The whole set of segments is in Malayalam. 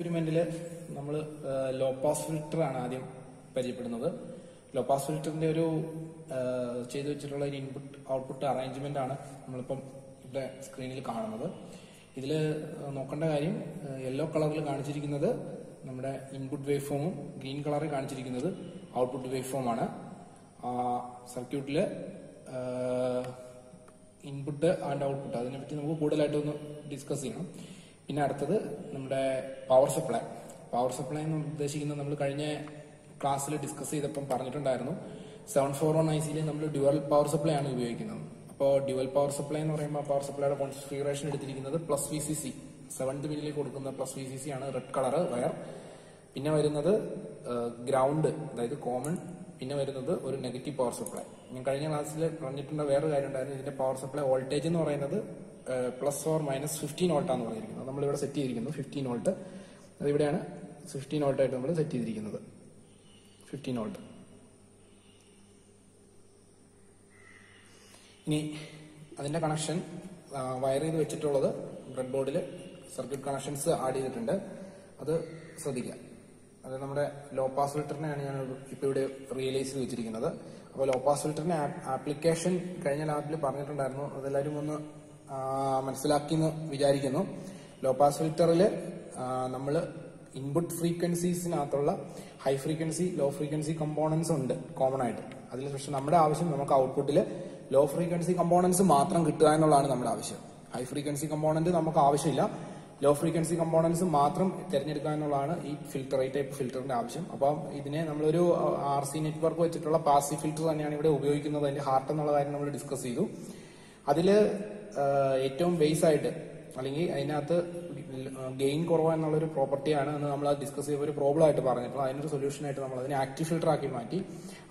എക്സ്പെരിമെന്റിൽ നമ്മൾ ലോ പാസ് ഫിൽറ്റർ ആണ് ആദ്യം പരിചയപ്പെടുന്നത്. ലോ പാസ് ഫിൽറ്ററിന്റെ ഒരു ചെയ്തു വെച്ചിട്ടുള്ള ഒരു ഇൻപുട്ട് ഔട്ട്പുട്ട് അറേഞ്ച്മെന്റ് ആണ് നമ്മളിപ്പം ഇവിടെ സ്ക്രീനിൽ കാണുന്നത്. ഇതിൽ നോക്കേണ്ട കാര്യം, യെല്ലോ കളറിൽ കാണിച്ചിരിക്കുന്നത് നമ്മുടെ ഇൻപുട്ട് വേവ് ഫോമും ഗ്രീൻ കളറിൽ കാണിച്ചിരിക്കുന്നത് ഔട്ട്പുട്ട് വേവ് ഫോമാണ്. സർക്യൂട്ടില് ഇൻപുട്ട് ആൻഡ് ഔട്ട്പുട്ട് അതിനെപ്പറ്റി നമുക്ക് കൂടുതലായിട്ടൊന്ന് ഡിസ്കസ് ചെയ്യണം. പിന്നെ അടുത്തത് നമ്മുടെ പവർ സപ്ലൈ. പവർ സപ്ലൈ എന്ന് ഉദ്ദേശിക്കുന്നത് നമ്മൾ കഴിഞ്ഞ ക്ലാസ്സിൽ ഡിസ്കസ് ചെയ്തപ്പം പറഞ്ഞിട്ടുണ്ടായിരുന്നു, 741 IC നമ്മൾ ഡ്യുവൽ പവർ സപ്ലൈ ആണ് ഉപയോഗിക്കുന്നത്. അപ്പോൾ ഡ്യുവൽ പവർ സപ്ലൈ എന്ന് പറയുമ്പോൾ പവർ സപ്ലൈയുടെ കോൺഫിഗറേഷൻ എടുത്തിരിക്കുന്നത് പ്ലസ് VCC 7th പിന്നിലേക്ക് കൊടുക്കുന്ന പ്ലസ് VCC ആണ്, റെഡ് കളർ വയർ. പിന്നെ വരുന്നത് ഗ്രൗണ്ട്, അതായത് കോമൺ. പിന്നെ വരുന്നത് ഒരു നെഗറ്റീവ് പവർ സപ്ലൈ. ഞാൻ കഴിഞ്ഞ ക്ലാസ്സിൽ പറഞ്ഞിട്ടുള്ള വേറെ കാര്യം ഉണ്ടായിരുന്നു, ഇതിന്റെ പവർ സപ്ലൈ വോൾട്ടേജ് എന്ന് പറയുന്നത് പ്ലസ് ഓർ മൈനസ് 15 വോൾട്ടാന്ന് പറഞ്ഞിരിക്കുന്നത്. നമ്മളിവിടെ സെറ്റ് ചെയ്തിരിക്കുന്നു 15 വോൾട്ട്. അതിവിടെയാണ് 15 വോൾട്ടായിട്ട് നമ്മൾ സെറ്റ് ചെയ്തിരിക്കുന്നത്, 15 വോൾട്ട്. ഇനി അതിന്റെ കണക്ഷൻ വയർ ചെയ്ത് വെച്ചിട്ടുള്ളത് ബ്രെഡ് ബോർഡിൽ സർക്യൂട്ട് കണക്ഷൻസ് ആഡ് ചെയ്തിട്ടുണ്ട്, അത് ശ്രദ്ധിക്കുക. അത് നമ്മുടെ ലോ പാസ് ഫിൽറ്ററിനെയാണ് ഞാൻ ഇപ്പൊ ഇവിടെ റിയലൈസ് ചെയ്ത് വെച്ചിരിക്കുന്നത്. അപ്പോൾ ലോ പാസ് ഫിൽറ്ററിന്റെ ആപ്ലിക്കേഷൻ കഴിഞ്ഞ ലാബിൽ പറഞ്ഞിട്ടുണ്ടായിരുന്നു, അതെല്ലാവരും ഒന്ന് മനസ്സിലാക്കി എന്ന് വിചാരിക്കുന്നു. ലോ പാസ് ഫിൽറ്ററിൽ നമ്മൾ ഇൻപുട്ട് ഫ്രീക്വൻസീസിനകത്തുള്ള high frequency low frequency components ഉണ്ട് കോമൺ ആയിട്ട്. അതിൽ പക്ഷെ നമ്മുടെ ആവശ്യം നമുക്ക് ഔട്ട്പുട്ടിൽ ലോ ഫ്രീക്വൻസി കമ്പോണൻസ് മാത്രം കിട്ടുക എന്നുള്ളതാണ് നമ്മുടെ ആവശ്യം. ഹൈ ഫ്രീക്വൻസി കമ്പോണന്റ് നമുക്ക് ആവശ്യമില്ല, ലോ ഫ്രീക്വൻസി കമ്പോണൻസ് മാത്രം തിരഞ്ഞെടുക്കുക എന്നുള്ളതാണ് ഈ ഫിൽറ്റർ, ഈ ടൈപ്പ് ഫിൽറ്ററിന്റെ ആവശ്യം. അപ്പം ഇതിനെ നമ്മളൊരു RC നെറ്റ്വർക്ക് വെച്ചിട്ടുള്ള പാസീവ് ഫിൽറ്റർ തന്നെയാണ് ഇവിടെ ഉപയോഗിക്കുന്നത്. അതിന്റെ ഹാർട്ട് എന്നുള്ള കാര്യം നമ്മൾ ഡിസ്കസ് ചെയ്തു. അതില് ഏറ്റവും ബേസ് ആയിട്ട് അല്ലെങ്കിൽ അതിനകത്ത് ഗെയിൻ കുറവ് എന്നുള്ളൊരു പ്രോപ്പർട്ടിയാണ് എന്ന് നമ്മൾ ഡിസ്കസ് ചെയ്യുമ്പോൾ ഒരു പ്രോബ്ലം ആയിട്ട് പറഞ്ഞിട്ടുള്ളത്. അതിനൊരു സൊല്യൂഷൻ ആയിട്ട് നമ്മൾ അതിനെ ആക്റ്റീവ് ഫിൽറ്റർ ആക്കി മാറ്റി.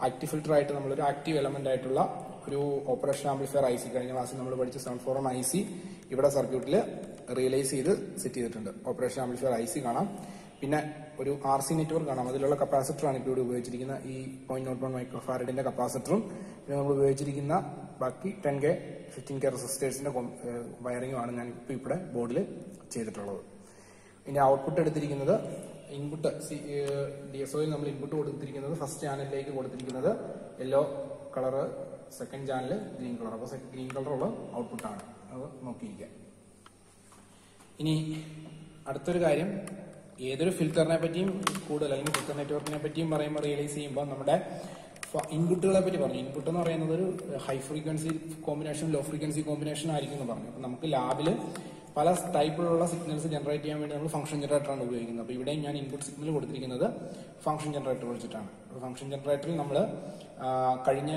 ആക്റ്റീവ് ഫിൽറ്റർ ആയിട്ട് നമ്മളൊരു ആക്റ്റീവ് എലമെന്റ് ആയിട്ടുള്ള ഒരു ഓപ്പറേഷൻ ആംപ്ലിഫയർ IC, കഴിഞ്ഞ ക്ലാസ്സിൽ നമ്മൾ പഠിച്ച 741 IC ഇവിടെ സർക്യൂട്ടിൽ റിയലൈസ് ചെയ്ത് സെറ്റ് ചെയ്തിട്ടുണ്ട്. ഓപ്പറേഷൻ ആംപ്ലിഫയർ IC കാണാം. പിന്നെ ഒരു RC നെറ്റ്വർക്ക് കാണാം. അതിലുള്ള കപ്പാസിറ്ററാണ് ഇപ്പോൾ ഇവിടെ ഉപയോഗിച്ചിരിക്കുന്ന ഈ 0.01 മൈക്രോ ഫാരഡിന്റെ കപ്പാസിറ്ററും പിന്നെ നമ്മൾ ഉപയോഗിച്ചിരിക്കുന്ന ബാക്കി 10K 15K റെസിസ്റ്റേഴ്സിന്റെ വയറിംഗും ആണ് ഞാൻ ഇപ്പോൾ ഇവിടെ ബോർഡിൽ ചെയ്തിട്ടുള്ളത്. ഇനി ഔട്ട്പുട്ട് എടുത്തിരിക്കുന്നത് ഇൻപുട്ട് DSOയിൽ നമ്മൾ ഇൻപുട്ട് കൊടുത്തിരിക്കുന്നത് ഫസ്റ്റ് ചാനലിലേക്ക് കൊടുത്തിരിക്കുന്നത് yellow colour, second channel green colour. അപ്പോൾ ഗ്രീൻ കളറുള്ള ഔട്ട്പുട്ടാണ്, അത് നോക്കിയിരിക്കുക. ഇനി അടുത്തൊരു കാര്യം, ഏതൊരു ഫിൽറ്ററിനെ പറ്റിയും കൂടുതൽ അല്ലെങ്കിൽ ഫിൽറ്റർ നെറ്റ്വർക്കിനെ പറ്റിയും പറയുമ്പോൾ റിയലൈസ് ചെയ്യുമ്പോൾ നമ്മുടെ ഇൻപുട്ടുകളെ പറ്റി പറഞ്ഞു. ഇൻപുട്ട് എന്ന് പറയുന്നത് ഒരു high frequency combination low frequency combination ആയിരിക്കും എന്ന് പറഞ്ഞു. അപ്പൊ നമുക്ക് ലാബിൽ പല ടൈപ്പിലുള്ള സിഗ്നൽസ് ജനറേറ്റ് ചെയ്യാൻ വേണ്ടി നമ്മൾ ഫംഗ്ഷൻ ജനറേറ്ററാണ് ഉപയോഗിക്കുന്നത്. അപ്പോൾ ഇവിടെ ഞാൻ ഇൻപുട്ട് സിഗ്നൽ കൊടുത്തിരിക്കുന്നത് ഫംഗ്ഷൻ ജനറേറ്റർ വെച്ചിട്ടാണ്. ഫംഗ്ഷൻ ജനറേറ്ററിൽ നമ്മൾ കഴിഞ്ഞ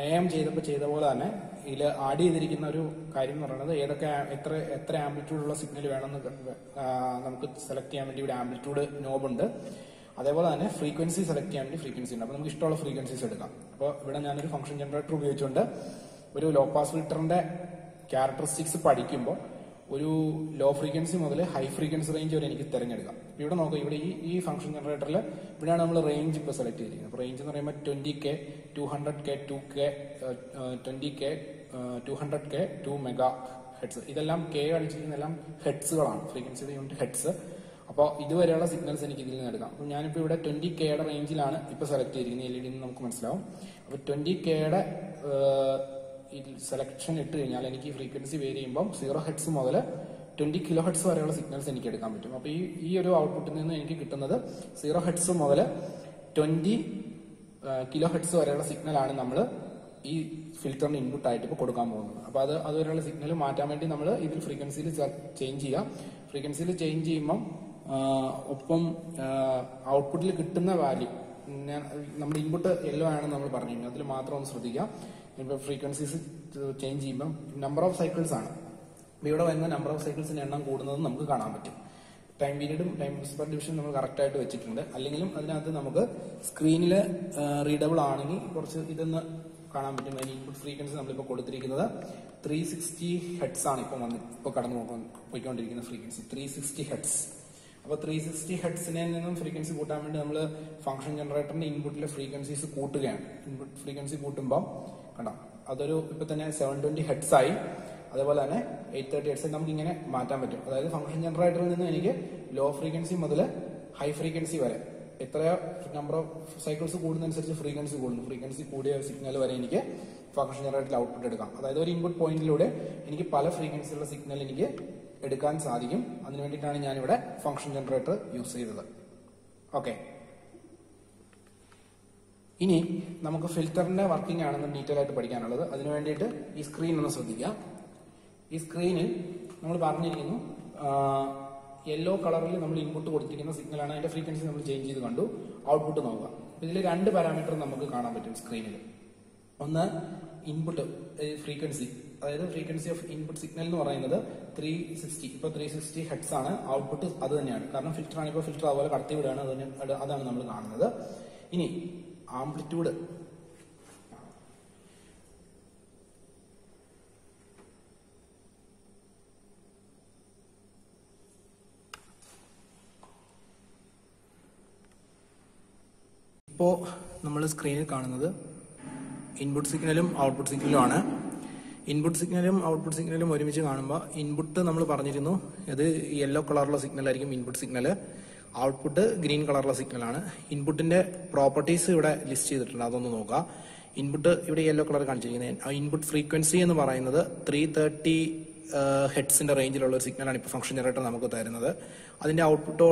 AM ചെയ്തപ്പോൾ ചെയ്ത പോലെ തന്നെ ഇതിൽ ആഡ് ചെയ്തിരിക്കുന്ന ഒരു കാര്യം എന്ന് പറയുന്നത് ഏതൊക്കെ എത്ര ആംപ്ലിറ്റ്യൂഡുള്ള സിഗ്നൽ വേണമെന്ന് നമുക്ക് സെലക്ട് ചെയ്യാൻ വേണ്ടി ഇവിടെ ആംപ്ലിറ്റ്യൂഡ് നോബുണ്ട്. അതേപോലെ തന്നെ ഫ്രീക്വൻസി സെലക്ട് ചെയ്യാൻ വേണ്ടി ഫ്രീക്വൻസി ഉണ്ട്. അപ്പോൾ നമുക്ക് ഇഷ്ടമുള്ള ഫ്രീക്വൻസീസ് എടുക്കാം. അപ്പോൾ ഇവിടെ ഞാനൊരു ഫംഗ്ഷൻ ജനറേറ്റർ ഉപയോഗിച്ചുകൊണ്ട് ഒരു ലോ പാസ് ഫിൽറ്ററിന്റെ ക്യാരക്ടറിസ്റ്റിക്സ് പഠിക്കുമ്പോൾ ഒരു ലോ ഫ്രീക്വൻസി മുതൽ ഹൈ ഫ്രീക്വൻസി റേഞ്ച് വരെ എനിക്ക് തിരഞ്ഞെടുക്കാം. ഇവിടെ നോക്കാം, ഇവിടെ ഈ ഫംഗ്ഷൻ ജനറേറ്ററിൽ ഇവിടെയാണ് നമ്മൾ റേഞ്ച് ഇപ്പോൾ സെലക്ട് ചെയ്തിരിക്കുന്നത്. അപ്പോൾ റേഞ്ച് എന്ന് പറയുമ്പോൾ 20K 200K 2K 20K 200K 2 mega heads. ഇതെല്ലാം K അടിച്ചിരിക്കുന്ന എല്ലാം ഹെഡ്സുകളാണ്, ഫ്രീക്വൻസിയുടെ യൂണിറ്റ് ഹെഡ്സ്. അപ്പോൾ ഇതുവരെയുള്ള സിഗ്നൽസ് എനിക്ക് ഇതിൽ നിന്ന് എടുക്കാം. അപ്പോൾ ഞാനിപ്പോൾ ഇവിടെ 20Kയുടെ റേഞ്ചിലാണ് ഇപ്പോൾ സെലക്ട് ചെയ്തിരിക്കുന്നത്. LED നിന്ന് നമുക്ക് മനസ്സിലാവും. അപ്പോൾ 20Kയുടെ സെലക്ഷൻ ഇട്ട് കഴിഞ്ഞാൽ എനിക്ക് ഫ്രീക്വൻസി വേരി ചെയ്യുമ്പോൾ 0 ഹെഡ്സ് മുതൽ 20 കിലോ ഹെഡ്സ് വരെയുള്ള സിഗ്നൽസ് എനിക്ക് എടുക്കാൻ പറ്റും. അപ്പോൾ ഈ ഒരു ഔട്ട്പുട്ടിൽ നിന്ന് എനിക്ക് കിട്ടുന്നത് 0 ഹെഡ്സ് മുതൽ 20 കിലോ ഹെഡ്സ് വരെയുള്ള സിഗ്നലാണ് നമ്മൾ ഈ ഫിൽറ്ററിന് ഇൻപുട്ട് ആയിട്ട് ഇപ്പോൾ കൊടുക്കാൻ പോകുന്നത്. അപ്പോൾ അതുവരെയുള്ള സിഗ്നൽ മാറ്റാൻ വേണ്ടി നമ്മൾ ഇതിൽ ഫ്രീക്വൻസിയിൽ ചേഞ്ച് ചെയ്യുക. ഫ്രീക്വൻസിയിൽ ചേഞ്ച് ചെയ്യുമ്പം ഒപ്പം ഔട്ട്പുട്ടിൽ കിട്ടുന്ന വാല്യൂ, നമ്മുടെ ഇൻപുട്ട് യെല്ലോ ആണെന്ന് നമ്മൾ പറഞ്ഞിരുന്നു, അതിൽ മാത്രം ഒന്ന് ശ്രദ്ധിക്കാം. ഇപ്പോൾ ഫ്രീക്വൻസീസ് ചേഞ്ച് ചെയ്യുമ്പോൾ നമ്പർ ഓഫ് സൈക്കിൾസ് ആണ്. ഇവിടെ വരുന്ന നമ്പർ ഓഫ് സൈക്കിൾസിന്റെ എണ്ണം കൂടുന്നത് നമുക്ക് കാണാൻ പറ്റും. ടൈം പീരീഡും ടൈം പെർ ഡിവിഷൻ നമ്മൾ കറക്റ്റ് ആയിട്ട് വെച്ചിട്ടുണ്ട്. അല്ലെങ്കിലും അതിനകത്ത് നമുക്ക് സ്ക്രീനിൽ റീഡബിൾ ആണെങ്കിൽ കുറച്ച് ഇതൊന്ന് കാണാൻ പറ്റും. അതിന് ഇൻപുട്ട് ഫ്രീക്വൻസി നമ്മളിപ്പോൾ കൊടുത്തിരിക്കുന്നത് 360 ഹെഡ്സ് ആണ്. ഇപ്പോൾ കടന്നു പോയിക്കൊണ്ടിരിക്കുന്ന ഫ്രീക്വൻസി 360 ഹെഡ്സ്. അപ്പോൾ 360 ഹെഡ്സിനെ നിന്നും ഫ്രീക്വൻസി കൂട്ടാൻ വേണ്ടി നമ്മൾ ഫംഗ്ഷൻ ജനറേറ്ററിന്റെ ഇൻപുട്ടിലെ ഫ്രീക്വൻസീസ് കൂട്ടുകയാണ്. ഇൻപുട്ട് ഫ്രീക്വൻസി കൂട്ടുമ്പോൾ കണ്ടോ, അതൊരു ഇപ്പൊ തന്നെ 720 ഹെഡ്സ് ആയി. അതേപോലെ തന്നെ 830 ഹെർട്സ് നമുക്ക് ഇങ്ങനെ മാറ്റാൻ പറ്റും. അതായത് ഫംഗ്ഷൻ ജനറേറ്ററിൽ നിന്ന് എനിക്ക് ലോ ഫ്രീക്വൻസി മുതൽ ഹൈ ഫ്രീക്വൻസി വരെ എത്രയോ നമ്പർ ഓഫ് സൈക്കിൾസ് കൂടുന്നതനുസരിച്ച് ഫ്രീക്വൻസി കൂടുന്നു. ഫ്രീക്വൻസി കൂടിയ സിഗ്നൽ വരെ എനിക്ക് ഫംഗ്ഷൻ ജനറേറ്ററിൽ ഔട്ട്പുട്ട് എടുക്കാം. അതായത് ഒരു ഇൻപുട്ട് പോയിന്റിലൂടെ എനിക്ക് പല ഫ്രീക്വൻസിയുള്ള സിഗ്നൽ എനിക്ക് എടുക്കാൻ സാധിക്കും. അതിനു വേണ്ടിയിട്ടാണ് ഞാനിവിടെ ഫംഗ്ഷൻ ജനറേറ്റർ യൂസ് ചെയ്തത്. ഓക്കെ, ഇനി നമുക്ക് ഫിൽറ്ററിന്റെ വർക്കിംഗ് ആണെന്ന് ഡീറ്റെയിൽ ആയിട്ട് പഠിക്കാനുള്ളത്. അതിനു വേണ്ടിയിട്ട് ഈ സ്ക്രീൻ ഒന്ന് ശ്രദ്ധിക്കുക. ഈ സ്ക്രീനിൽ നമ്മൾ പറഞ്ഞിരിക്കുന്നു യെല്ലോ കളറിൽ നമ്മൾ ഇൻപുട്ട് കൊടുത്തിരിക്കുന്ന സിഗ്നലാണ്. അതിന്റെ ഫ്രീക്വൻസി നമ്മൾ ചേഞ്ച് ചെയ്ത് കണ്ടു. ഔട്ട്പുട്ട് നോക്കുക. ഇതിൽ 2 പാരാമീറ്റർ നമുക്ക് കാണാൻ പറ്റും സ്ക്രീനിൽ. ഒന്ന് ഇൻപുട്ട് ഫ്രീക്വൻസി, അതായത് ഫ്രീക്വൻസി ഓഫ് ഇൻപുട്ട് സിഗ്നൽ എന്ന് പറയുന്നത് 360. ഇപ്പൊ 360 ഹെർട്സ് ആണ്. ഔട്ട്പുട്ട് അത് തന്നെയാണ്. കാരണം ഫിൽറ്റർ ആണ്. ഇപ്പോൾ ഫിൽറ്റർ അതുപോലെ കടത്തി വിടുകയാണ്. അതാണ് നമ്മൾ കാണുന്നത്. ഇനി ആംപ്ലിറ്റ്യൂഡ്, ഇപ്പോൾ നമ്മൾ സ്ക്രീനിൽ കാണുന്നത് ഇൻപുട്ട് സിഗ്നലും ഔട്ട്പുട്ട് സിഗ്നലും ആണ്. ഇൻപുട്ട് സിഗ്നലും ഔട്ട്പുട്ട് സിഗ്നലും ഒരുമിച്ച് കാണുമ്പോൾ ഇൻപുട്ട് നമ്മൾ പറഞ്ഞിരുന്നു ഇത് യെല്ലോ കളറുള്ള സിഗ്നൽ ആയിരിക്കും ഇൻപുട്ട് സിഗ്നൽ. ഔട്ട്പുട്ട് ഗ്രീൻ കളറുള്ള സിഗ്നലാണ്. ഇൻപുട്ടിന്റെ പ്രോപ്പർട്ടീസ് ഇവിടെ ലിസ്റ്റ് ചെയ്തിട്ടുണ്ട്, അതൊന്ന് നോക്കുക. ഇൻപുട്ട് ഇവിടെ യെല്ലോ കളർ കാണിച്ചിരിക്കുന്നത്. ഇൻപുട്ട് ഫ്രീക്വൻസി എന്ന് പറയുന്നത് 330 ഹെഡ്സിന്റെ റേഞ്ചിലുള്ള ഒരു സിഗ്നലാണ് ഇപ്പോൾ ഫംഗ്ഷൻ ജനറേറ്റർ നമുക്ക് തരുന്നത്. അതിന്റെ ഔട്ട്പുട്ട്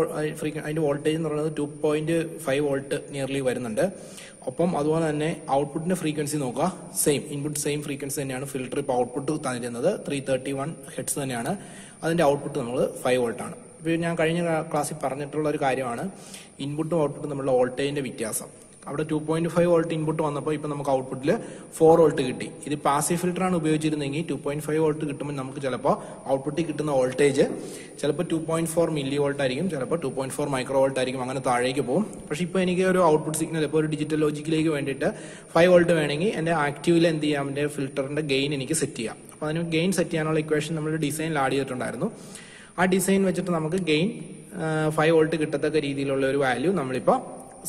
അതിന്റെ വോൾട്ടേജ് എന്ന് പറയുന്നത് 2.5 വോൾട്ട് നിയർലി വരുന്നുണ്ട്. ഒപ്പം അതുപോലെ തന്നെ ഔട്ട്പുട്ടിന്റെ ഫ്രീക്വൻസി നോക്കുക. സെയിം ഇൻപുട്ട് സെയിം ഫ്രീക്വൻസി തന്നെയാണ് ഫിൽറ്റർ ഇപ്പോൾ ഔട്ട്പുട്ട് തന്നിരുന്നത്. 331 ഹെഡ്സ് തന്നെയാണ്. അതിന്റെ ഔട്ട്പുട്ട് നമ്മൾ 5 വോൾട്ടാണ്. ഇപ്പോൾ ഞാൻ കഴിഞ്ഞ ക്ലാസ്സിൽ പറഞ്ഞിട്ടുള്ള ഒരു കാര്യമാണ് ഇൻപുട്ടും ഔട്ട്പുട്ടും തമ്മിലുള്ള വോൾട്ടേജിന്റെ വ്യത്യാസം. അവിടെ 2.5 വോൾട്ട് ഇൻപുട്ട് വന്നപ്പോൾ ഇപ്പൊ നമുക്ക് ഔട്ട്പുട്ടിൽ 4 വോൾട്ട് കിട്ടി. ഇത് പാസീവ് ഫിൽറ്റർ ആണ് ഉപയോഗിച്ചിരുന്നെങ്കിൽ 2.5 വോൾട്ട് കിട്ടുമ്പോൾ നമുക്ക് ചിലപ്പോൾ ഔട്ട്പുട്ടിൽ കിട്ടുന്ന വോൾട്ടേജ് ചിലപ്പോൾ 2.4 മില്ലി വോൾട്ട് ആയിരിക്കും, ചിലപ്പോൾ 2.4 മൈക്രോ വോൾട്ട് ആയിരിക്കും, അങ്ങനെ താഴേക്ക് പോകും. പക്ഷെ ഇപ്പോൾ എനിക്ക് ഒരു ഔട്ട്പുട്ട് സിഗ്നൽ ഇപ്പോൾ ഒരു ഡിജിറ്റൽ ലോജിക്കിലേക്ക് വേണ്ടിയിട്ട് 5 വോൾട്ട് വേണമെങ്കിൽ എന്റെ ആക്റ്റീവിൽ എന്ത് ചെയ്യാം, എന്റെ ഫിൽറ്ററിന്റെ ഗെയിൻ എനിക്ക് സെറ്റ് ചെയ്യാം. അപ്പോൾ അതിന് ഗെയിൻ സെറ്റ് ചെയ്യാനുള്ള ഇക്വേഷൻ നമ്മൾ ഡിസൈനിൽ ആഡ് ചെയ്തിട്ടുണ്ടായിരുന്നു. ആ ഡിസൈൻ വെച്ചിട്ട് നമുക്ക് ഗെയിൻ 5 വോൾട്ട് കിട്ടത്തക്ക രീതിയിലുള്ള ഒരു വാല്യൂ നമ്മളിപ്പോൾ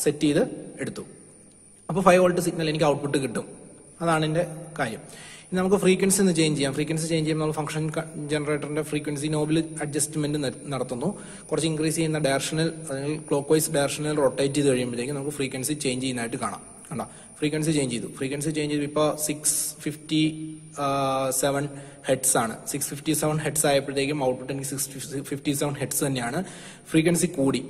സെറ്റ് ചെയ്ത് എടുത്തു. അപ്പോൾ 5 വോൾട്ട് സിഗ്നൽ എനിക്ക് ഔട്ട്പുട്ട് കിട്ടും. അതാണ് എന്റെ കാര്യം. ഇനി നമുക്ക് ഫ്രീക്വൻസി ഒന്ന് ചേഞ്ച് ചെയ്യാം. ഫ്രീക്വൻസി ചേഞ്ച് ചെയ്യുമ്പോൾ നമ്മൾ ഫംഗ്ഷൻ ജനറേറ്ററിന്റെ ഫ്രീക്വൻസി നോബിൽ അഡ്ജസ്റ്റ്മെന്റ് നടത്തുന്നു. കുറച്ച് ഇൻക്രീസ് ചെയ്യുന്ന ഡയറക്ഷണൽ അല്ലെങ്കിൽ ക്ലോക്ക് വൈസ് ഡയറക്ഷണൽ റൊട്ടേറ്റ് ചെയ്ത് കഴിയുമ്പോഴത്തേക്ക് നമുക്ക് ഫ്രീക്വൻസി ചേഞ്ച് ചെയ്യുന്നതായിട്ട് കാണാം. കണ്ടോ, ഫ്രീക്വൻസി ചേഞ്ച് ചെയ്തു. ഫ്രീക്വൻസി ചേഞ്ച് ചെയ്തു. ഇപ്പോൾ 657 ഹെഡ്സ് ആണ്. 657 ഹെഡ്സ് ആയപ്പോഴത്തേക്കും ഔട്ട്പുട്ട് എനിക്ക് 657 ഹെഡ്സ് തന്നെയാണ്. ഫ്രീക്വൻസി കൂടി.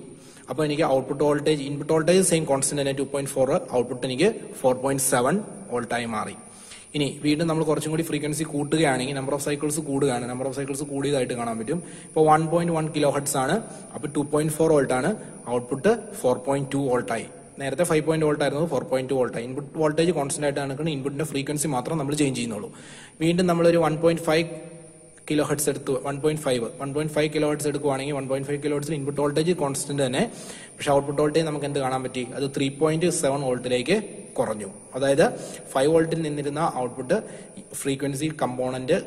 അപ്പോൾ എനിക്ക് output voltage input voltage same constant തന്നെ 2.4, ഔട്ട്പുട്ട് എനിക്ക് 4.7 വോൾട്ടായി മാറി. ഇനി വീണ്ടും നമ്മൾ കുറച്ചും കൂടി ഫ്രീക്വൻസി കൂട്ടുകയാണെങ്കിൽ നമ്പർ ഓഫ് സൈക്കിൾസ് കൂടുകയാണ്. നമ്പർ ഓഫ് സൈക്കിൾസ് കൂടിയതായിട്ട് കാണാൻ പറ്റും. ഇപ്പോൾ 1.1 കിലോ ഹെർട്സ് ആണ്. അപ്പോൾ 2.4 വോൾട്ട് ആണ്. ഔട്ട്പുട്ട് 4.2 വോൾട്ടായി. നേരത്തെ 5 വോൾട്ട് ആയിരുന്നു, 4.2 വോൾട്ടായി. ഇൻപുട്ട് വോൾട്ടേജ് കോൺസ്റ്റന്റ് ആയിട്ട് നടക്കുന്നത്. ഇൻപുട്ടിന്റെ ഫ്രീക്വൻസി മാത്രം നമ്മൾ ചേഞ്ച് ചെയ്യുന്നുള്ളൂ. വീണ്ടും നമ്മളൊരു 1.5 കിലോ ഹെർട്സ് എടുത്തു 1.5 കിലോ ഹെർട്സ് എടുക്കുവാണെങ്കിൽ 1.5 കിലോ ഹെർട്സിൽ ഇൻപുട്ട് വോൾട്ടേജ് കോൺസ്റ്റന്റ് തന്നെ. പക്ഷെ ഔട്ട്പുട്ട് വോൾട്ടേജ് നമുക്ക് എന്ത് കാണാൻ പറ്റി, അത് 3.7 വോൾട്ടിലേക്ക് കുറഞ്ഞു. അതായത് 5 വോൾട്ടിൽ നിന്നിരുന്ന ഔട്ട്പുട്ട് ഫ്രീക്വൻസി കമ്പോണന്റ്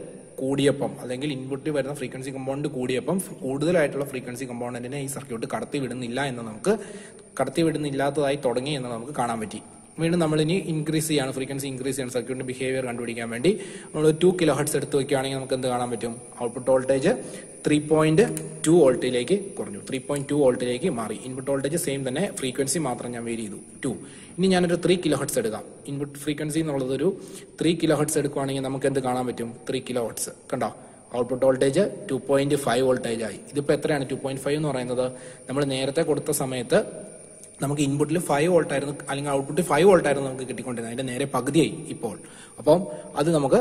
കൂടിയപ്പം അല്ലെങ്കിൽ ഇൻപുട്ടിൽ വരുന്ന ഫ്രീക്വൻസി കമ്പോണന്റ് കൂടിയപ്പം കൂടുതലായിട്ടുള്ള ഫ്രീക്വൻസി കമ്പോണന്റിനെ ഈ സർക്യൂട്ട് കടത്തിവിടുന്നില്ലാത്തതായി തുടങ്ങി എന്ന് നമുക്ക് കാണാൻ പറ്റി. വീണ്ടും നമ്മൾ ഇനി ഇൻക്രീസ് ചെയ്യാണ്, ഫ്രീക്വൻസി ഇൻക്രീസ് ചെയ്യണം സർക്യൂട്ടിന്റെ ബിഹേവിയർ കണ്ടുപിടിക്കാൻ വേണ്ടി. നമ്മൾ 2 കിലോ ഹെർട്സ് എടുത്ത് വെക്കുകയാണെങ്കിൽ നമുക്ക് എന്ത് കാണാൻ പറ്റും, ഔട്ട്പുട്ട് വോൾട്ടേജ് 3.2 വോൾട്ടിലേക്ക് കുറഞ്ഞു. 3.2 വോൾട്ടിലേക്ക് മാറി. ഇൻപുട്ട് വോൾട്ടേജ് സെയിം തന്നെ, ഫ്രീക്വൻസി മാത്രം ഞാൻ വേരി ചെയ്തു 2. ഇനി ഞാനൊരു 3 കിലോ ഹെർട്സ് എടുക്കാം. ഇൻപുട്ട് ഫ്രീക്വൻസി എന്നുള്ളത് ഒരു 3 കിലോ ഹെർട്സ് എടുക്കുകയാണെങ്കിൽ നമുക്ക് എന്ത് കാണാൻ പറ്റും, 3 കിലോ ഹെർട്സ് കണ്ടോ, ഔട്ട്പുട്ട് വോൾട്ടേജ് 2.5 വോൾട്ടേജ് ആയി. ഇതിപ്പോ എത്രയാണ് 2.5 എന്ന് പറയുന്നത്, നമ്മൾ നേരത്തെ കൊടുത്ത സമയത്ത് നമുക്ക് ഇൻപുട്ടിൽ 5 വോൾട്ട് ആയിരുന്നു, അല്ലെങ്കിൽ ഔട്ട്പുട്ടിൽ 5 വോൾട്ട് ആയിരുന്നു നമുക്ക് കിട്ടിക്കൊണ്ടിരുന്നത്. അതിന്റെ നേരെ പകുതിയായി ഇപ്പോൾ. അപ്പം അത് നമുക്ക്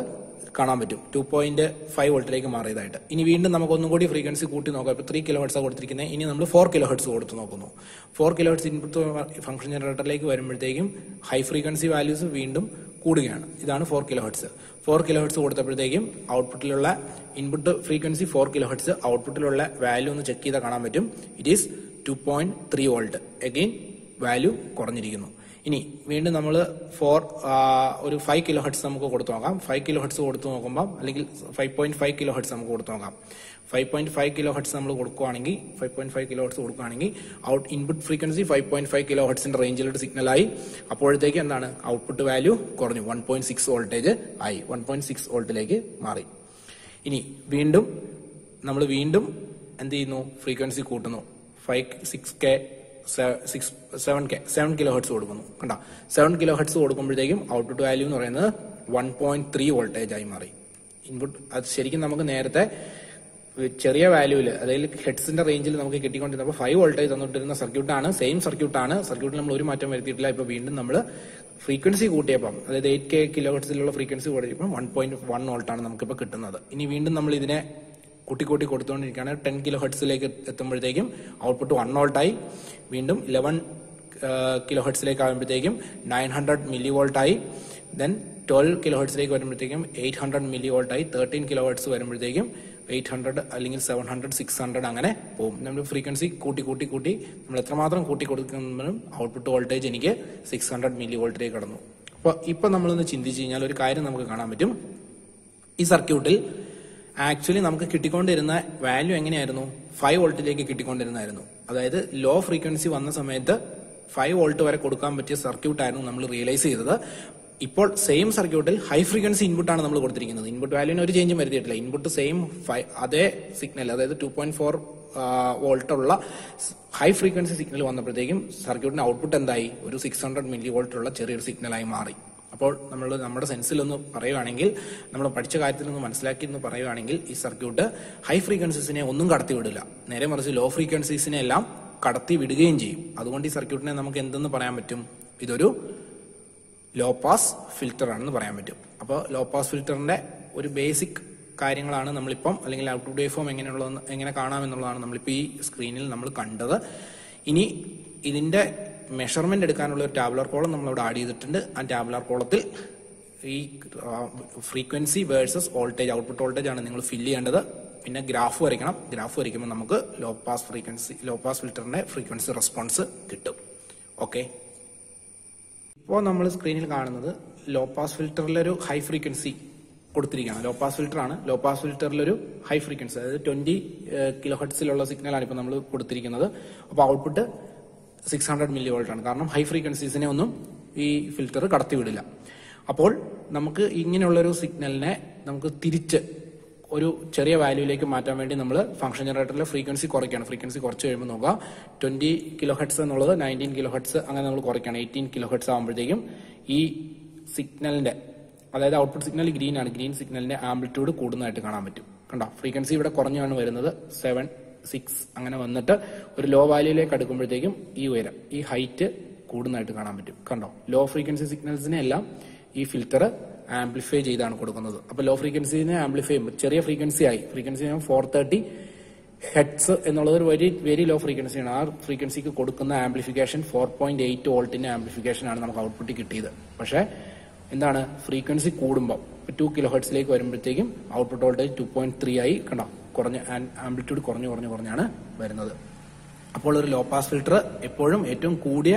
കാണാൻ പറ്റും 2.5 വോൾട്ടിലേക്ക് മാറിയതായിട്ട്. ഇനി വീണ്ടും നമുക്ക് ഒന്നും കൂടി ഫ്രീക്വൻസി കൂട്ടി നോക്കാം. ഇപ്പോൾ 3 കിലോ ഹെർട്സ് കൊടുത്തിരിക്കുന്നത്. ഇനി നമ്മൾ 4 കിലോ ഹെർട്സ് കൊടുത്ത് നോക്കുന്നു. 4 കിലോ ഹെർട്സ് ഇൻപുട്ട് ഫംഗ്ഷൻ ജനറേറ്ററിലേക്ക് വരുമ്പോഴത്തേക്കും ഹൈ ഫ്രീക്വൻസി വാല്യൂസ് വീണ്ടും കൂടുകയാണ്. ഇതാണ് 4 കിലോ ഹെർട്സ്. 4 കിലോ ഹെർട്സ് കൊടുത്തപ്പോഴത്തേക്കും ഔട്ട്പുട്ടിലുള്ള ഇൻപുട്ട് ഫ്രീക്വൻസി 4 കിലോ ഹെർട്സ്, ഔട്ട്പുട്ടിലുള്ള വാല്യൂ ഒന്ന് ചെക്ക് ചെയ്താൽ കാണാൻ പറ്റും. It is 2.3 volt. Again value കുറഞ്ഞിരിക്കുന്നു. ഇനി വീണ്ടും നമ്മൾ ഒരു 5 കിലോ ഹെർട്സ് നമുക്ക് കൊടുത്തു നോക്കാം. 5 കിലോ ഹെർട്സ് കൊടുത്തു നോക്കുമ്പോൾ, അല്ലെങ്കിൽ 5.5 കിലോ ഹെർട്സ് നമുക്ക് കൊടുത്തു നോക്കാം. 5.5 കിലോ ഹെർട്സ് നമ്മൾ കൊടുക്കുകയാണെങ്കിൽ 5.5 കിലോ ഹെർട്സ് കൊടുക്കുകയാണെങ്കിൽ ഇൻപുട്ട് ഫ്രീക്വൻസി 5.5 കിലോ ഹെർട്സിന്റെ റേഞ്ചിലുള്ള സിഗ്നലായി. അപ്പോഴത്തേക്ക് എന്താണ്, ഔട്ട്പുട്ട് വാല്യൂ കുറഞ്ഞു, 1.6 വോൾട്ടേജ് ആയി, 1.6 വോൾട്ടിലേക്ക് മാറി. ഇനി വീണ്ടും നമ്മൾ എന്ത് ചെയ്യുന്നു, ഫ്രീക്വൻസി കൂട്ടുന്നു. 7 കിലോ ഹെർട്സ് കൊടുക്കുന്നു. കണ്ടോ, 7 കിലോ ഹെർട്സ് കൊടുക്കുമ്പോഴത്തേക്കും ഔട്ട്പുട്ട് വാല്യൂ എന്ന് പറയുന്നത് 1.3 വോൾട്ടേജ് ആയി മാറി. ഇൻപുട്ട് അത് ശരിക്കും നമുക്ക് നേരത്തെ ചെറിയ വാല്യൂല്, അതായത് ഹെഡ്സിന്റെ റേഞ്ചിൽ നമുക്ക് കിട്ടിക്കൊണ്ടിരുന്നപ്പോൾ 5 വോൾട്ടേജ് തന്നിട്ടിരുന്ന സർക്യൂട്ടാണ്, സെയിം സർക്യൂട്ടാണ്. സർക്യൂട്ടിൽ നമ്മൾ ഒരു മാറ്റം വരുത്തിയിട്ടില്ല. ഇപ്പൊ വീണ്ടും നമ്മൾ ഫ്രീക്വൻസി കൂട്ടിയപ്പം, അതായത് 8K കിലോ ഹെർട്സിലുള്ള ഫ്രീക്വൻസി കൂട്ടിയപ്പോൾ 1.1 വോൾട്ടാണ് നമുക്കിപ്പോൾ കിട്ടുന്നത്. ഇനി വീണ്ടും നമ്മൾ ഇതിനെ കൂട്ടി കൊടുത്തുകൊണ്ടിരിക്കുകയാണ്. 10 കിലോ ഹെർട്സിലേക്ക് എത്തുമ്പോഴത്തേക്കും ഔട്ട്പുട്ട് 1 വോൾട്ടായി. വീണ്ടും 11 കിലോ ഹെർട്സിലേക്ക് ആകുമ്പോഴത്തേക്കും 900 മില്ലി വോൾട്ടായി. ദെൻ 12 കിലോ ഹെർട്സിലേക്ക് വരുമ്പോഴത്തേക്കും 800 മില്ലി വോൾട്ടായി. 13 കിലോ ഹെർട്സ് വരുമ്പോഴത്തേക്കും 800 അല്ലെങ്കിൽ 700, 600 അങ്ങനെ പോകും. നമ്മൾ ഫ്രീക്വൻസി കൂട്ടി നമ്മൾ എത്രമാത്രം കൂട്ടി കൊടുക്കുമ്പോഴും ഔട്ട്പുട്ട് വോൾട്ടേജ് എനിക്ക് 600 മില്ലി വോൾട്ടിലേക്ക് കടന്നു. അപ്പോൾ ഇപ്പൊ നമ്മളൊന്ന് ചിന്തിച്ചു കഴിഞ്ഞാൽ ഒരു കാര്യം നമുക്ക് കാണാൻ പറ്റും. ഈ സർക്യൂട്ടിൽ ആക്ച്വലി നമുക്ക് കിട്ടിക്കൊണ്ടിരുന്ന വാല്യൂ എങ്ങനെയായിരുന്നു, 5 വോൾട്ടിലേക്ക് കിട്ടിക്കൊണ്ടിരുന്നായിരുന്നു. അതായത് ലോ ഫ്രീക്വൻസി വന്ന സമയത്ത് 5 വോൾട്ട് വരെ കൊടുക്കാൻ പറ്റിയ സർക്യൂട്ടായിരുന്നു നമ്മൾ റിയലൈസ് ചെയ്തത്. ഇപ്പോൾ സെയിം സർക്യൂട്ടിൽ ഹൈ ഫ്രീക്വൻസി ഇൻപുട്ടാണ് നമ്മൾ കൊടുത്തിരിക്കുന്നത്. ഇൻപുട്ട് വാല്യൂവിന് ഒരു ചേഞ്ചും വരുത്തിയിട്ടില്ല. ഇൻപുട്ട് സെയിം അതേ സിഗ്നൽ, അതായത് 2.4 വോൾട്ട് ഉള്ള ഹൈ ഫ്രീക്വൻസി സിഗ്നൽ വന്നപ്പോഴത്തേക്കും സർക്യൂട്ടിന്റെ ഔട്ട്പുട്ട് എന്തായി, ഒരു 600 മില്ലി വോൾട്ട് ഉള്ള ചെറിയൊരു സിഗ്നലായി മാറി. അപ്പോൾ നമ്മൾ നമ്മുടെ സെൻസിലൊന്ന് പറയുകയാണെങ്കിൽ, നമ്മൾ പഠിച്ച കാര്യത്തിൽ നിന്ന് മനസ്സിലാക്കി എന്ന് പറയുകയാണെങ്കിൽ, ഈ സർക്യൂട്ട് ഹൈ ഫ്രീക്വൻസീസിനെ ഒന്നും കടത്തി വിടില്ല, നേരെ മറിച്ച് ലോ ഫ്രീക്വൻസീസിനെ എല്ലാം കടത്തി വിടുകയും ചെയ്യും. അതുകൊണ്ട് ഈ സർക്യൂട്ടിനെ നമുക്ക് എന്തെന്ന് പറയാൻ പറ്റും, ഇതൊരു ലോ പാസ് ഫിൽറ്റർ ആണെന്ന് പറയാൻ പറ്റും. അപ്പോൾ ലോ പാസ് ഫിൽറ്ററിന്റെ ഒരു ബേസിക് കാര്യങ്ങളാണ് നമ്മളിപ്പം, അല്ലെങ്കിൽ ഔട്ട്പുട്ട് വേവ് ഫോം എങ്ങനെ കാണാമെന്നുള്ളതാണ് നമ്മളിപ്പോൾ ഈ സ്ക്രീനിൽ നമ്മൾ കണ്ടത്. ഇനി ഇതിന്റെ മെഷർമെന്റ് എടുക്കാനുള്ള ഒരു ടാബുലർ കോളം നമ്മളിവിടെ ആഡ് ചെയ്തിട്ടുണ്ട്. ആ ടാബുലർ കോളത്തിൽ ഈ frequency versus voltage, output voltage ആണ് നിങ്ങൾ ഫില്ല് ചെയ്യേണ്ടത്. പിന്നെ ഗ്രാഫ് വരയ്ക്കണം. ഗ്രാഫ് വരയ്ക്കുമ്പോൾ നമുക്ക് ലോ പാസ് ഫിൽറ്ററിന്റെ ഫ്രീക്വൻസി റെസ്പോൺസ് കിട്ടും. ഓക്കെ, ഇപ്പോൾ നമ്മൾ സ്ക്രീനിൽ കാണുന്നത് ലോ പാസ് ഫിൽറ്ററിലൊരു ഹൈ ഫ്രീക്വൻസി കൊടുത്തിരിക്കുകയാണ്. ലോ പാസ് ഫിൽറ്റർ ആണ്. ലോ പാസ് ഫിൽറ്ററിലൊരു ഹൈ ഫ്രീക്വൻസി, അതായത് 20 കിലോ ഹെർട്സിലുള്ള സിഗ്നലാണ് ഇപ്പോൾ നമ്മൾ കൊടുത്തിരിക്കുന്നത്. അപ്പോൾ ഔട്ട്പുട്ട് 600 മില്ലി വോൾട്ട് ആണ്. കാരണം ഹൈ ഫ്രീക്വൻസീസിനെ ഒന്നും ഈ ഫിൽറ്റർ കടത്തിവിടില്ല. അപ്പോൾ നമുക്ക് ഇങ്ങനെയുള്ളൊരു സിഗ്നലിനെ നമുക്ക് തിരിച്ച് ഒരു ചെറിയ വാല്യൂയിലേക്ക് മാറ്റാൻ വേണ്ടി നമ്മൾ ഫംഗ്ഷൻ ജനറേറ്ററിലെ ഫ്രീക്വൻസി കുറയ്ക്കുകയാണ്. ഫ്രീക്വൻസി കുറച്ച് കഴിയുമ്പോൾ നോക്കുക, 20 കിലോ ഹെർട്സ് എന്നുള്ളത് 19 കിലോ ഹെർട്സ് അങ്ങനെ നമ്മൾ കുറയ്ക്കുകയാണ്. 18 കിലോ ഹെർട്സ് ആകുമ്പോഴത്തേക്കും ഈ സിഗ്നലിന്റെ, അതായത് ഔട്ട്പുട്ട് സിഗ്നൽ ഗ്രീൻ ആണ്, ഗ്രീൻ സിഗ്നലിന്റെ ആംപ്ലിറ്റ്യൂഡ് കൂടുന്നതായിട്ട് കാണാൻ പറ്റും. കണ്ടോ, ഫ്രീക്വൻസി ഇവിടെ കുറഞ്ഞാണ് വരുന്നത്, 7, 6 അങ്ങനെ വന്നിട്ട് ഒരു ലോ വാല്യൂയിലേക്ക് അടുക്കുമ്പോഴത്തേക്കും ഈ ഉയരം, ഈ ഹൈറ്റ് കൂടുന്നതായിട്ട് കാണാൻ പറ്റും. കണ്ടോ, ലോ ഫ്രീക്വൻസി സിഗ്നൽസിനെ എല്ലാം ഈ ഫിൽറ്റർ ആംപ്ലിഫൈ ചെയ്താണ് കൊടുക്കുന്നത്. അപ്പൊ ലോ ഫ്രീക്വൻസിനെ ആംപ്ലിഫൈ ചെയ്യുമ്പോൾ ചെറിയ ഫ്രീക്വൻസി 430 ഹെഡ്സ് എന്നുള്ളത് ഒരു വെരി ലോ ഫ്രീക്വൻസിയാണ്. ആ ഫ്രീക്വൻസിക്ക് കൊടുക്കുന്ന ആംപ്ലിഫിക്കേഷൻ 4.8 വോൾട്ടിന്റെ ആംപ്ലിഫിക്കേഷൻ ആണ് നമുക്ക് ഔട്ട്പുട്ട് കിട്ടിയത്. പക്ഷേ എന്താണ്, ഫ്രീക്വൻസി കൂടുമ്പോൾ 2 കിലോ ഹെർട്സിലേക്ക് വരുമ്പോഴത്തേക്കും ഔട്ട്പുട്ട് വോൾട്ടേജ് 2.3 ആയി. കണ്ടോ, കുറഞ്ഞ ആംപ്ലിറ്റ്യൂഡ് കുറഞ്ഞാണ് വരുന്നത്. അപ്പോൾ ഒരു ലോ പാസ് ഫിൽറ്റർ എപ്പോഴും ഏറ്റവും കൂടിയ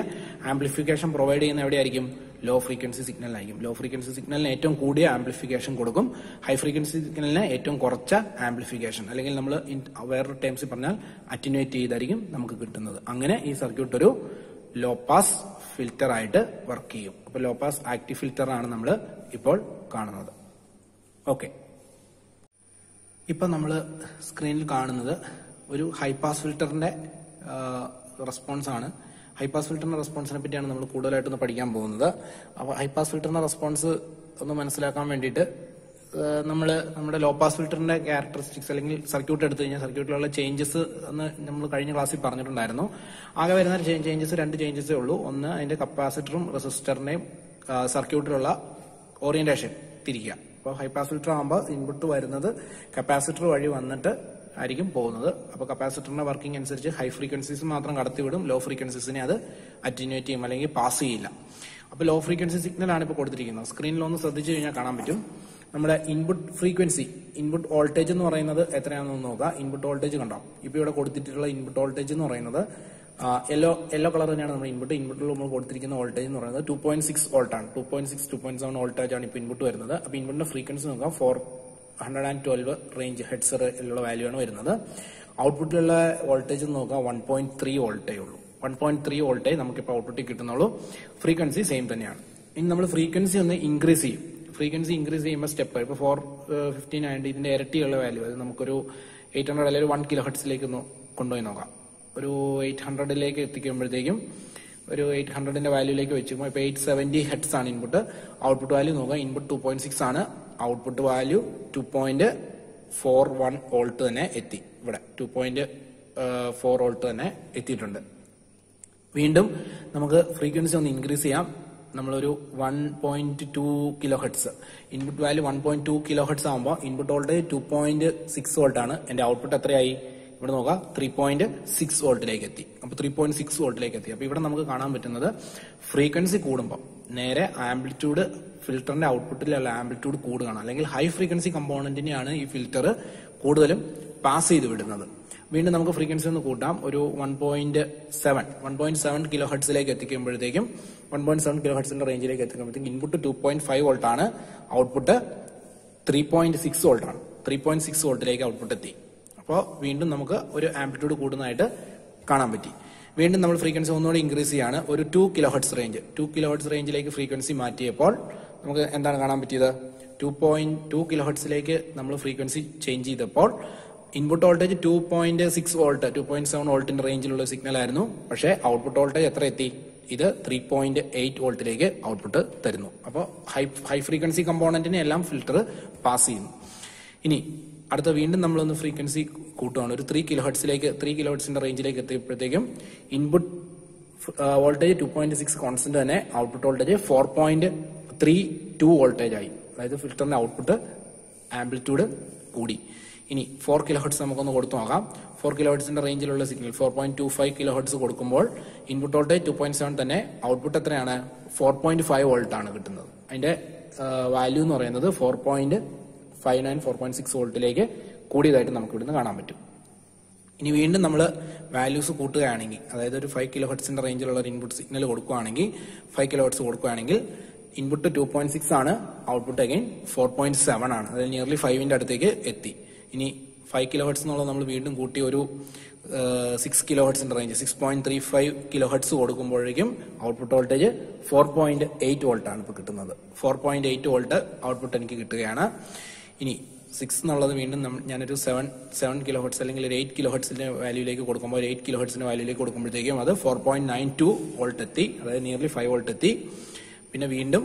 ആംപ്ലിഫിക്കേഷൻ പ്രൊവൈഡ് ചെയ്യുന്ന എവിടെയായിരിക്കും, ലോ ഫ്രീക്വൻസി സിഗ്നലിനായിരിക്കും. ലോ ഫ്രീക്വൻസി സിഗ്നലിന് ഏറ്റവും കൂടിയ ആംപ്ലിഫിക്കേഷൻ കൊടുക്കും, ഹൈ ഫ്രീക്വൻസി സിഗ്നലിന് ഏറ്റവും കുറച്ച ആംപ്ലിഫിക്കേഷൻ, അല്ലെങ്കിൽ നമ്മൾ വേറൊരു ടേംസിൽ പറഞ്ഞാൽ അറ്റിനുവേറ്റ് ചെയ്തായിരിക്കും നമുക്ക് കിട്ടുന്നത്. അങ്ങനെ ഈ സർക്യൂട്ട് ഒരു ലോ പാസ് ഫിൽറ്റർ ആയിട്ട് വർക്ക് ചെയ്യും. അപ്പൊ ലോ പാസ് ആക്റ്റീവ് ഫിൽറ്റർ ആണ് നമ്മൾ ഇപ്പോൾ കാണുന്നത്. ഓക്കെ, ഇപ്പൊ നമ്മൾ സ്ക്രീനിൽ കാണുന്നത് ഒരു ഹൈ പാസ് ഫിൽറ്ററിന്റെ റെസ്പോൺസ് ആണ്. ഹൈ പാസ് ഫിൽറ്ററിന്റെ റെസ്പോൺസിനെ പറ്റിയാണ് നമ്മൾ കൂടുതലായിട്ടൊന്ന് പഠിക്കാൻ പോകുന്നത്. അപ്പോൾ ഹൈ പാസ് ഫിൽറ്ററിന്റെ റെസ്പോൺസ് ഒന്ന് മനസ്സിലാക്കാൻ വേണ്ടിയിട്ട് നമ്മുടെ ലോ പാസ് ഫിൽറ്ററിന്റെ ക്യാരക്ടറിസ്റ്റിക്സ് അല്ലെങ്കിൽ സർക്യൂട്ട് എടുത്തു കഴിഞ്ഞാൽ സർക്യൂട്ടിലുള്ള ചേഞ്ചസ് എന്ന് നമ്മൾ കഴിഞ്ഞ ക്ലാസ്സിൽ പറഞ്ഞിട്ടുണ്ടായിരുന്നു. ആകെ വരുന്ന ചേഞ്ചസ് 2 ചേഞ്ചസേ ഉള്ളൂ. ഒന്ന് അതിന്റെ കപ്പാസിറ്ററും റെസിസ്റ്ററിന്റെയും സർക്യൂട്ടിലുള്ള ഓറിയന്റേഷൻ തിരിക്കുക. അപ്പോൾ ഹൈ പാസ് ഫിൽറ്റർ ആകുമ്പോൾ ഇൻപുട്ട് വരുന്നത് കപ്പാസിറ്റർ വഴി വന്നിട്ട് ആയിരിക്കും പോകുന്നത്. അപ്പോൾ കപ്പാസിറ്ററിന്റെ വർക്കിംഗ് അനുസരിച്ച് ഹൈ ഫ്രീക്വൻസീസ് മാത്രം കടത്തിവിടും, ലോ ഫ്രീക്വൻസീസിനെ അത് അറ്റിനുവേറ്റ് ചെയ്യും അല്ലെങ്കിൽ പാസ് ചെയ്യില്ല. അപ്പോൾ ലോ ഫ്രീക്വൻസി സിഗ്നലാണ് ഇപ്പോൾ കൊടുത്തിരിക്കുന്നത്. സ്ക്രീനിൽ ഒന്ന് ശ്രദ്ധിച്ചു കഴിഞ്ഞാൽ കാണാൻ പറ്റും. നമ്മുടെ ഇൻപുട്ട് ഫ്രീക്വൻസി, ഇൻപുട്ട് വോൾട്ടേജ് എന്ന് പറയുന്നത് എത്രയാണെന്ന് നോക്കുക. ഇൻപുട്ട് വോൾട്ടേജ് കണ്ടോ, ഇപ്പോൾ ഇവിടെ കൊടുത്തിട്ടുള്ള ഇൻപുട്ട് വോൾട്ടേജ് എന്ന് പറയുന്നത് യെല്ലോ കളർ തന്നെയാണ് നമ്മുടെ ഇൻപുട്ടിൽ നമ്മൾ കൊടുത്തിരിക്കുന്ന വോൾട്ടേജ് എന്ന് പറയുന്നത് 2.6 വോൾട്ട് ആണ്. 2.6, 2.7 വോൾട്ടേജ് ആണ് ഇപ്പോൾ ഇൻപുട്ട് വരുന്നത്. അപ്പോൾ ഇൻപുട്ടിന്റെ ഫ്രീക്വൻസി നോക്കാം, 412 റേഞ്ച് ഹെഡ്സ് ഉള്ള വാല്യൂ ആണ് വരുന്നത്. ഔട്ട്പുട്ടിലുള്ള വോൾട്ടേജ് നോക്കാം, 1.3 വോൾട്ടേ ഉള്ളൂ. 1.3 വോൾട്ടേ നമുക്കിപ്പോൾ ഔട്ട്പുട്ടിൽ കിട്ടുന്നുള്ളൂ. ഫ്രീക്വൻസി സെയിം തന്നെയാണ്. ഇനി നമ്മൾ ഫ്രീക്വൻസി ഒന്ന് ഇൻക്രീസ് ചെയ്യും. ഫ്രീക്വൻസി ഇൻക്രീസ് ചെയ്യുമ്പോൾ സ്റ്റെപ്പ് ഇപ്പൊ 415 ആയതുകൊണ്ട് ഇതിന്റെ ഇരട്ടിയുള്ള വാല്യൂ അത് നമുക്കൊരു 800 അല്ലെങ്കിൽ 1 കിലോ ഹെർട്സിലേക്ക് ഒന്ന് കൊണ്ടുപോയി നോക്കാം. ഒരു 800ലേക്ക് എത്തിക്കുമ്പോഴത്തേക്കും ഒരു 800ന്റെ വാല്യൂലേക്ക് വെച്ചുമ്പോൾ ഇപ്പൊ 870 ഹെർട്സ് ആണ് ഇൻപുട്ട്. ഔട്ട്പുട്ട് വാല്യൂ നോക്കുക. ഇൻപുട്ട് 2.6 ആണ്, ഔട്ട്പുട്ട് വാല്യൂ 2.41 വോൾട്ട് തന്നെ എത്തി. ഇവിടെ 2.4 വോൾട്ട് തന്നെ എത്തിയിട്ടുണ്ട്. വീണ്ടും നമുക്ക് ഫ്രീക്വൻസി ഒന്ന് ഇൻക്രീസ് ചെയ്യാം. നമ്മളൊരു 1.2 kilo hertz input value 1.2 kilo hertz ആകുമ്പോൾ ഇൻപുട്ട് വോൾട്ടേജ് 2.6 വോൾട്ട് ആണ്. എന്റെ ഔട്ട്പുട്ട് എത്രയായി? ഇവിടെ നോക്കാം, 3.6 വോൾട്ടിലേക്ക് എത്തി. അപ്പൊ 3.6 വോൾട്ടിലേക്ക് എത്തി. അപ്പൊ ഇവിടെ നമുക്ക് കാണാൻ പറ്റുന്നത് ഫ്രീക്വൻസി കൂടുമ്പോൾ നേരെ ആംപ്ലിറ്റ്യൂഡ് ഫിൽറ്ററിന്റെ ഔട്ട്പുട്ടിലുള്ള ആംപ്ലിറ്റ്യൂഡ് കൂടുകയാണ്. അല്ലെങ്കിൽ ഹൈ ഫ്രീക്വൻസി കമ്പോണന്റിനെയാണ് ഈ ഫിൽറ്റർ കൂടുതലും പാസ് ചെയ്ത് വിടുന്നത്. വീണ്ടും നമുക്ക് ഫ്രീക്വൻസി ഒന്ന് കൂട്ടാം. ഒരു 1.7 കിലോ ഹെർട്സിലേക്ക് എത്തിക്കുമ്പോഴത്തേക്കും 1.7 കിലോ ഹെർട്സിന്റെ റേഞ്ചിലേക്ക് എത്തിക്കുമ്പോഴത്തേക്കും ഇൻപുട്ട് 2.5 വോൾട്ട് ആണ്, ഔട്ട്പുട്ട് 3.6 വോൾട്ട് ആണ്. 3.6 വോൾട്ടിലേക്ക് ഔട്ട്പുട്ട് എത്തി. അപ്പോൾ വീണ്ടും നമുക്ക് ഒരു ആംപ്ലിറ്റ്യൂഡ് കൂടുന്നതായിട്ട് കാണാൻ പറ്റി. വീണ്ടും നമ്മൾ ഫ്രീക്വൻസി ഒന്നുകൂടി ഇൻക്രീസ് ചെയ്യാണ്. ഒരു 2 kilo hertz range 2 kilo hertz റേഞ്ചിലേക്ക് ഫ്രീക്വൻസി മാറ്റിയപ്പോൾ നമുക്ക് എന്താണ് കാണാൻ പറ്റിയത്? 2.2 കിലോ ഹെർട്സിലേക്ക് നമ്മൾ ഫ്രീക്വൻസി ചേഞ്ച് ചെയ്തപ്പോൾ ഇൻപുട്ട് വോൾട്ടേജ് 2.6 വോൾട്ട് 2.7 വോൾട്ടിന്റെ റേഞ്ചിലുള്ള സിഗ്നൽ ആയിരുന്നു. പക്ഷേ ഔട്ട്പുട്ട് വോൾട്ടേജ് എത്ര എത്തി? ഇത് 3.8 വോൾട്ടിലേക്ക് ഔട്ട്പുട്ട് തരുന്നു. അപ്പോൾ ഹൈ ഫ്രീക്വൻസി കമ്പോണന്റിനെ എല്ലാം ഫിൽറ്റർ പാസ് ചെയ്യുന്നു. ഇനി അടുത്ത വീണ്ടും നമ്മളൊന്ന് ഫ്രീക്വൻസി കൂട്ടുകയാണ്. ഒരു 3 കിലോ ഹെർട്സിന്റെ റേഞ്ചിലേക്ക് എത്തിയപ്പോഴത്തേക്കും ഇൻപുട്ട് വോൾട്ടേജ് 2.6 കോൺസ്റ്റന്റ് തന്നെ, ഔട്ട്പുട്ട് വോൾട്ടേജ് 4.32 വോൾട്ടേജ് ആയി. അതായത് ഫിൽറ്ററിന്റെ ഔട്ട്പുട്ട് ആംപ്ലിറ്റ്യൂഡ് കൂടി. ഇനി 4 കിലോ ഹെർട്സ് നമുക്കൊന്ന് കൊടുത്തു നോക്കാം. 4 കിലോ ഹെർട്സിന്റെ റേഞ്ചിലുള്ള സിഗ്നൽ 4.25 കിലോ ഹെർട്സ് കൊടുക്കുമ്പോൾ ഇൻപുട്ട് വോൾട്ടേജ് 2.7 തന്നെ, ഔട്ട്പുട്ട് എത്രയാണ്? 4.5 വോൾട്ട് ആണ് കിട്ടുന്നത്. അതിന്റെ വാല്യൂ എന്ന് പറയുന്നത് 4.6 വോൾട്ടിലേക്ക് കൂടിയതായിട്ട് നമുക്ക് ഇവിടുന്ന് കാണാൻ പറ്റും. ഇനി വീണ്ടും നമ്മൾ വാല്യൂസ് കൂട്ടുകയാണെങ്കിൽ, അതായത് ഒരു 5 കിലോ ഹെർട്സിന്റെ റേഞ്ചിലുള്ള ഒരു ഇൻപുട്ട് സിഗ്നൽ കൊടുക്കുകയാണെങ്കിൽ 5 കിലോ ഹെർട്സ് കൊടുക്കുകയാണെങ്കിൽ ഇൻപുട്ട് 2.6 ആണ്, ഔട്ട്പുട്ട് അഗൈൻ 4.7 ആണ്. അതായത് നിയർലി 5ന്റെ അടുത്തേക്ക് എത്തി. ഇനി 5 കിലോ ഹെർട്സ് എന്നുള്ളത് നമ്മൾ വീണ്ടും കൂട്ടി ഒരു 6 കിലോ ഹെർട്സിന്റെ റേഞ്ച് 6.35 കിലോ ഹെർട്സ് കൊടുക്കുമ്പോഴേക്കും ഔട്ട്പുട്ട് വോൾട്ടേജ് 4.8 വോൾട്ട് ആണ് ഇപ്പോൾ കിട്ടുന്നത്. 4.8 വോൾട്ട് ഔട്ട്പുട്ട് എനിക്ക് കിട്ടുകയാണ്. ഇനി 6 എന്നുള്ളത് വീണ്ടും ഞാനൊരു 7 കിലോ ഹെർട്സ് അല്ലെങ്കിൽ ഒരു 8 കിലോ ഹെർട്സിന്റെ വാല്യൂലേക്ക് കൊടുക്കുമ്പോൾ 8 കിലോ ഹെർട്സിന്റെ വാല്യൂലേക്ക് കൊടുക്കുമ്പോഴത്തേക്കും അത് 4.92 വോൾട്ട് എത്തി. അതായത് നിയർലി 5 വോൾട്ട് എത്തി. പിന്നെ വീണ്ടും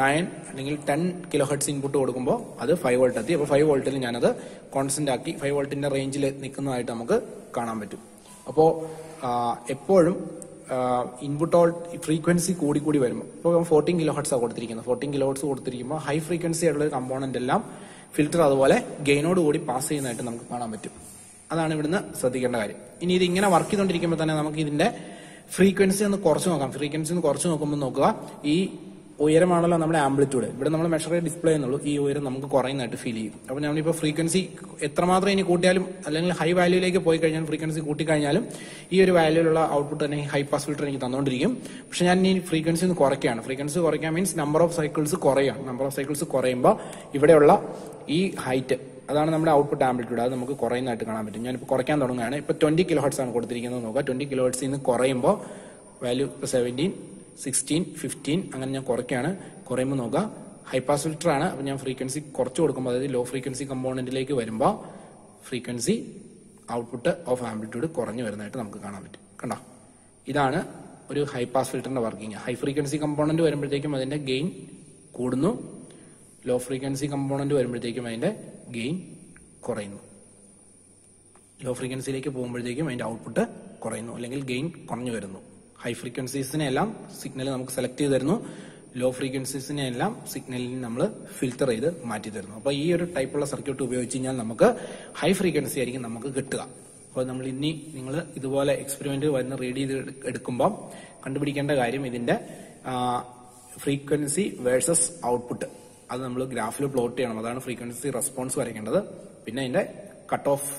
9 അല്ലെങ്കിൽ 10 കിലോ ഹെർട്സ് ഇൻപുട്ട് കൊടുക്കുമ്പോൾ അത് 5 വോൾട്ട് എത്തി. അപ്പോൾ 5 വോൾട്ടിൽ ഞാനത് കോൺസ്റ്റന്റ് ആക്കി 5 വോൾട്ടിന്റെ റേഞ്ചിൽ നിൽക്കുന്നതായിട്ട് നമുക്ക് കാണാൻ പറ്റും. അപ്പോൾ എപ്പോഴും ഇൻപുട്ട് ഫ്രീക്വൻസി കൂടി വരുമ്പോൾ ഇപ്പോൾ 14 കിലോ ഹെർട്സ് ആണ് കൊടുത്തിരിക്കുന്നത്. 14 കിലോ ഹെർട്സ് കൊടുത്തിരിക്കുമ്പോൾ ഹൈ ഫ്രീക്വൻസി ആയിട്ടുള്ള കമ്പോണന്റ് എല്ലാം ഫിൽറ്റർ അതുപോലെ ഗെയിനോട് കൂടി പാസ് ചെയ്യുന്നതായിട്ട് നമുക്ക് കാണാൻ പറ്റും. അതാണ് ഇവിടുന്ന് ശ്രദ്ധിക്കേണ്ട കാര്യം. ഇനി ഇത് ഇങ്ങനെ വർക്ക് ചെയ്തുകൊണ്ടിരിക്കുമ്പോൾ തന്നെ നമുക്ക് ഇതിന്റെ ഫ്രീക്വൻസി ഒന്ന് കുറച്ച് നോക്കാം. ഫ്രീക്വൻസി ഒന്ന് കുറച്ച് നോക്കുമ്പോൾ നോക്കുക, ഈ ഉയരമാണല്ലോ നമ്മുടെ ആംപ്ലിറ്റ്യൂഡ്. ഇവിടെ നമ്മൾ മെഷർ ചെയ്ത് ഡിസ്പ്ലേ ചെയ്യുന്നുള്ളൂ. ഈ ഉയരം നമുക്ക് കുറയുന്നതായിട്ട് ഫീൽ ചെയ്യും. അപ്പോൾ നമ്മളിപ്പോൾ ഫ്രീക്വൻസി എത്രമാത്രം ഇനി കൂട്ടിയാലും അല്ലെങ്കിൽ ഹൈ വാല്യൂയിലേക്ക് പോയി കഴിഞ്ഞാൽ ഫ്രീക്വൻസി കൂട്ടിക്കഴിഞ്ഞാലും ഈ ഒരു വാല്യൂയിലുള്ള ഔട്ട്പുട്ട് തന്നെ ഹൈ പാസ് ഫിൽറ്റർ എനിക്ക് തന്നുകൊണ്ടിരിക്കും. പക്ഷെ ഞാൻ ഈ ഫ്രീക്വൻസി ഒന്ന് കുറയ്ക്കുകയാണ്. ഫ്രീക്വൻസി കുറയ്ക്കാൻ മീൻസ് നമ്പർ ഓഫ് സൈക്കിൾസ് കുറയാണ്. നമ്പർ ഓഫ് സൈക്കിൾസ് കുറയുമ്പോൾ ഇവിടെയുള്ള ഈ ഹൈറ്റ്, അതാണ് നമ്മുടെ ഔട്ട്പുട്ട് ആംപ്ലിറ്റ്യൂഡ്, അത് നമുക്ക് കുറയുന്നതായിട്ട് കാണാൻ പറ്റും. ഞാനിപ്പോൾ കുറയ്ക്കാൻ തുടങ്ങുകയാണ്. ഇപ്പോൾ 20 കിലോ ഹെർട്സ് ആണ് കൊടുത്തിരിക്കുന്നത് നോക്കുക. 20 കിലോ ഹെർട്സിൽ നിന്ന് കുറയുമ്പോൾ വാല്യൂ ഇപ്പോൾ 17, 16, 15 അങ്ങനെ ഞാൻ കുറയ്ക്കുകയാണ്. കുറയുമ്പോൾ നോക്കുക, ഹൈ പാസ് ഫിൽറ്റർ ആണ്. അപ്പോൾ ഞാൻ ഫ്രീക്വൻസി കുറച്ച് കൊടുക്കുമ്പോൾ, അതായത് ലോ ഫ്രീക്വൻസി കമ്പോണന്റിലേക്ക് വരുമ്പോൾ ഫ്രീക്വൻസി ഔട്ട്പുട്ട് ഓഫ് ആംപ്ലിറ്റ്യൂഡ് കുറഞ്ഞു വരുന്നതായിട്ട് നമുക്ക് കാണാൻ പറ്റും. കണ്ടോ, ഇതാണ് ഒരു ഹൈ പാസ് ഫിൽറ്ററിന്റെ വർക്കിംഗ്. ഹൈ ഫ്രീക്വൻസി കമ്പോണന്റ് വരുമ്പോഴത്തേക്കും അതിന്റെ ഗെയിൻ കൂടുന്നു, ലോ ഫ്രീക്വൻസി കമ്പോണന്റ് വരുമ്പോഴത്തേക്കും അതിന്റെ ഗെയിൻ കുറയുന്നു. ലോ ഫ്രീക്വൻസിയിലേക്ക് പോകുമ്പോഴത്തേക്കും അതിന്റെ ഔട്ട്പുട്ട് കുറയുന്നു അല്ലെങ്കിൽ ഗെയിൻ കുറഞ്ഞു വരുന്നു. ഹൈ ഫ്രീക്വൻസീസിനെ എല്ലാം സിഗ്നൽ നമുക്ക് സെലക്ട് ചെയ്ത് തരുന്നു, ലോ ഫ്രീക്വൻസീസിനെ എല്ലാം സിഗ്നലിന് നമ്മൾ ഫിൽറ്റർ ചെയ്ത് മാറ്റി തരുന്നു. അപ്പോൾ ഈ ഒരു ടൈപ്പുള്ള സർക്യൂട്ട് ഉപയോഗിച്ച് കഴിഞ്ഞാൽ നമുക്ക് ഹൈ ഫ്രീക്വൻസി ആയിരിക്കും നമുക്ക് കിട്ടുക. അപ്പോൾ നമ്മൾ ഇനി നിങ്ങൾ ഇതുപോലെ എക്സ്പെരിമെന്റ് വരുന്ന റീഡ് ചെയ്ത് എടുക്കുമ്പോൾ കണ്ടുപിടിക്കേണ്ട കാര്യം ഇതിന്റെ ഫ്രീക്വൻസി വേഴ്സസ് ഔട്ട്പുട്ട്, അത് നമ്മൾ ഗ്രാഫിൽ പ്ലോട്ട് ചെയ്യണം. അതാണ് ഫ്രീക്വൻസി റെസ്പോൺസ് വരയ്ക്കേണ്ടത്. പിന്നെ അതിന്റെ കട്ട് ഓഫ്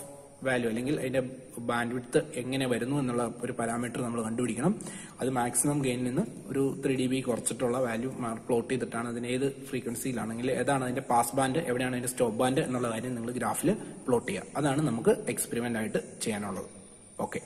വാല്യൂ അല്ലെങ്കിൽ അതിന്റെ ബാൻഡ് വിഡ്ത്ത് എങ്ങനെ വരുന്നു എന്നുള്ള ഒരു പാരാമീറ്റർ നമ്മൾ കണ്ടുപിടിക്കണം. അത് മാക്സിമം ഗെയിനിൽ നിന്ന് ഒരു 3 dB കുറച്ചിട്ടുള്ള വാല്യൂ പ്ലോട്ട് ചെയ്തിട്ടാണ് അതിന് ഏത് ഫ്രീക്വൻസിയിലാണെങ്കിൽ ഏതാണ് അതിന്റെ പാസ് ബാൻഡ്, എവിടെയാണ് അതിന്റെ സ്റ്റോപ്പ് ബാൻഡ് എന്നുള്ള കാര്യം നിങ്ങൾ ഗ്രാഫിൽ പ്ലോട്ട് ചെയ്യുക. അതാണ് നമുക്ക് എക്സ്പെരിമെന്റ് ആയിട്ട് ചെയ്യാനുള്ളത്. ഓക്കെ.